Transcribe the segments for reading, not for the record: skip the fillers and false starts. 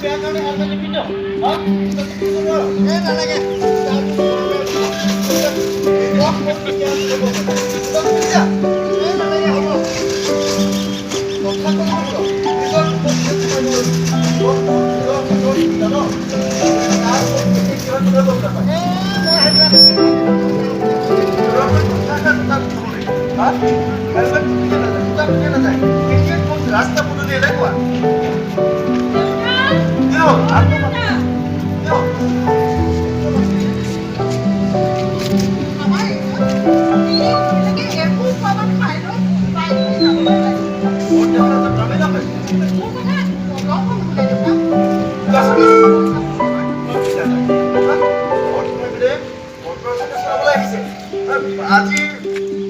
বেয়া কাৰণে হেলমেট নিপিন্ধ হা কি কৰ এ নালাগে ৰাস্তা পদূলি এনেকুৱা আজি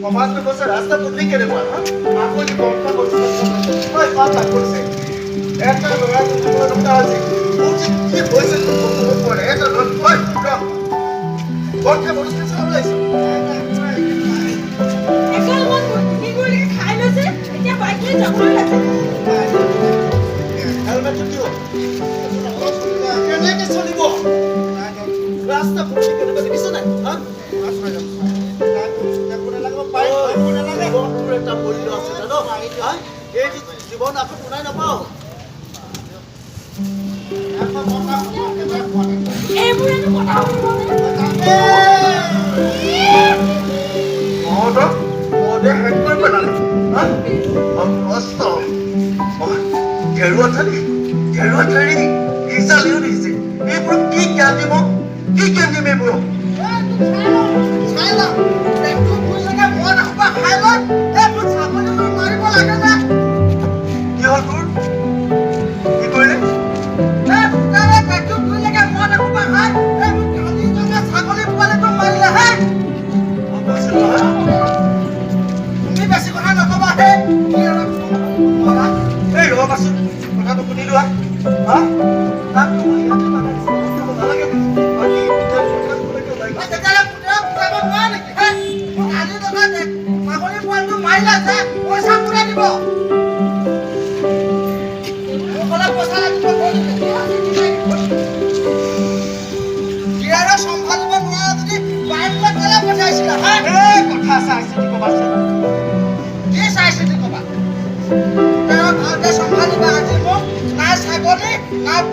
সমাজ ব্যৱস্থা ৰাস্তা পদূলি কেনেকুৱা আপুনি বৰ্তা কৰিছে এটা ল'ৰা আছে মোৰ যে কি হৈছে পৰে এটা বৰ্তা বস্তু চাব লাগিছে কেনেকে চলিব ৰাস্তা পদূলি কেনেকুৱা দেখিছ নাই এটা মূল্য আছে জানো এই জীৱন আকৌ শুনাই নাপাওঁ ঘেৰুৱা থালি হিচালিও দিছে এইবোৰ কি জ্ঞান দিব কি জ্ঞান দিম এইবোৰ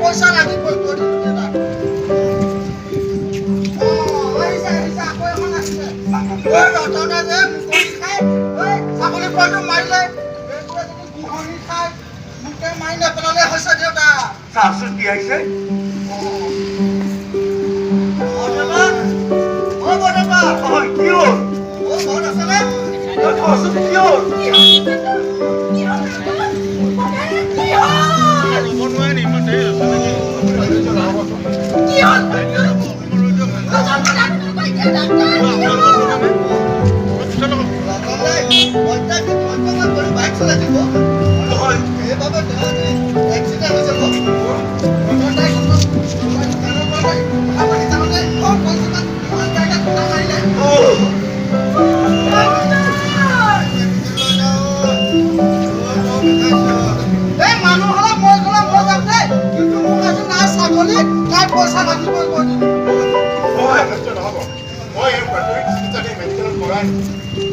পইচা লাগিব ছাগলী পোৱাটো মাৰিলে খাই মোকে মাৰি নেপেলালে হৈছে দেউতা চাচোন কি আহিছে কি হ'ল ঘৰত আছেনে কি হ'ল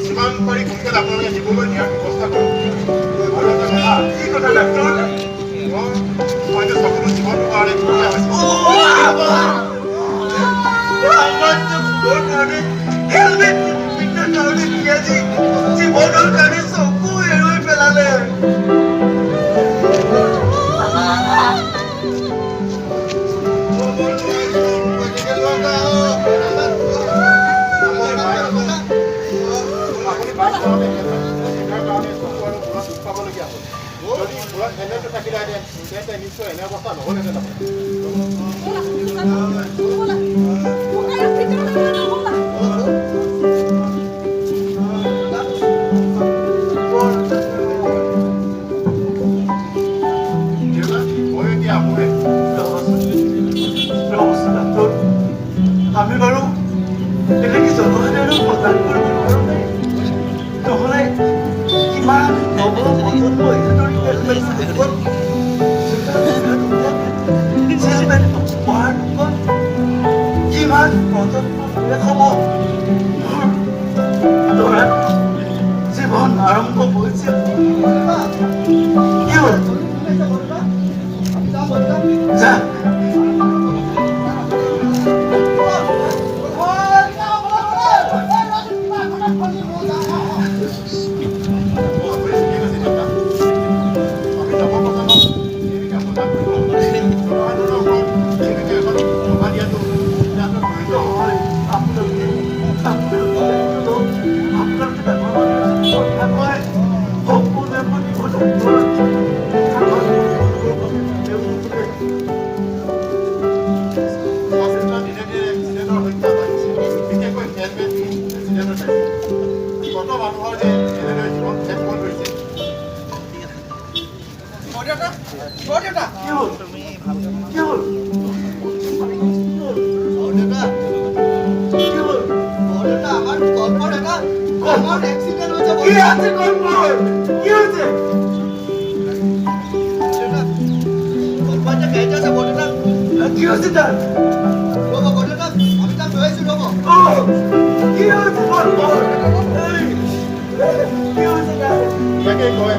যিমান পাৰি সোনকালে আপোনালোকে নিবলৈ দিয়াৰ ব্যৱস্থা কৰক কি কথা ডাক্তৰ হয়তো সকলো জীৱনটোৰ কাৰণে জীৱনৰ কাৰণে চকু এৰুই পেলালে নিশ্চয় এনে অৱস্থা নহ'লে আমি বাৰু এনেকৈ জনসাধাৰণক প্ৰদান কৰিব পাৰোঁ নাই নহ'লে কিমান নৱ প্ৰজন্ম এনেদৰে কি হ'ল বৰদেউতা কি হ'ল বৰদেউতা আমাৰ কল্পৰ এটা কল্পৰ এক্সিডেণ্ট হৈছে কি আছে কল্পৰ কি হৈছে কল্পৰ এটা গাড়ীত আছে বৰদেউতা কি হৈছে তাৰ ৰ'ব বৰদেউতা আমি তাক লৈ আহিছোঁ ৰ'ব কি হৈছে কল্পৰ কি হৈছে তাৰ ইয়াকে কয়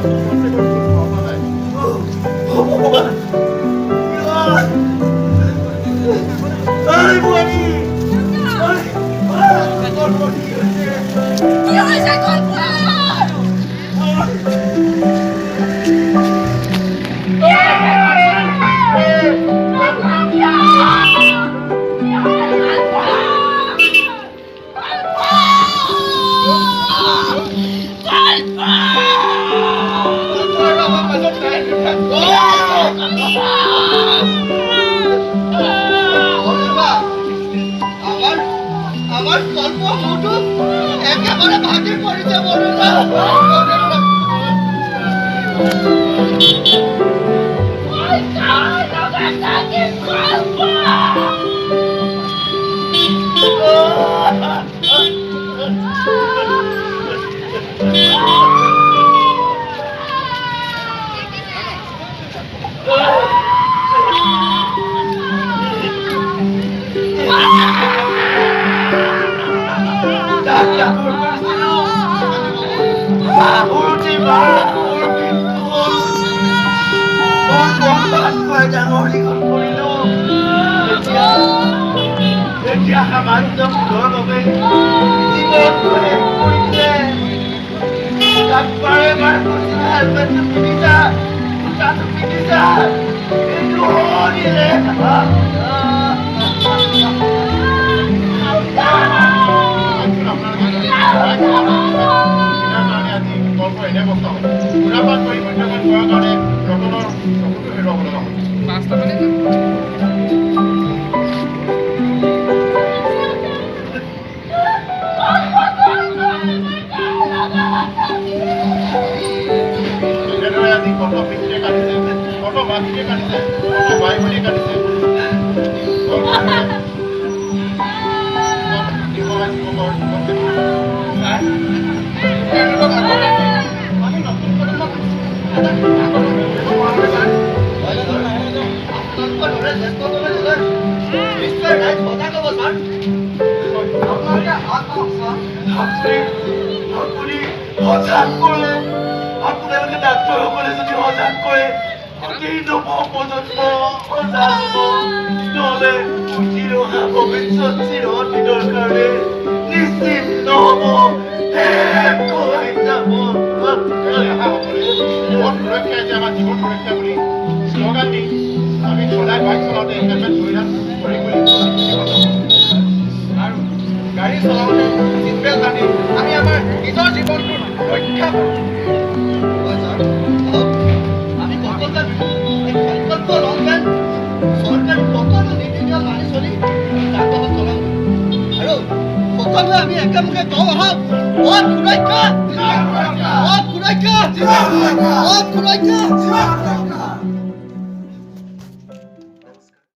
Ay, Buani! Ay, Colpo, কি হৈছে Colpo? আমার কল্প ফটো একেবারে ভাঙে পড়েছে বড়রা ওই কালো গাছটাকে কল্প আমি একেমুখে কওঁ আহক সুৰক্ষা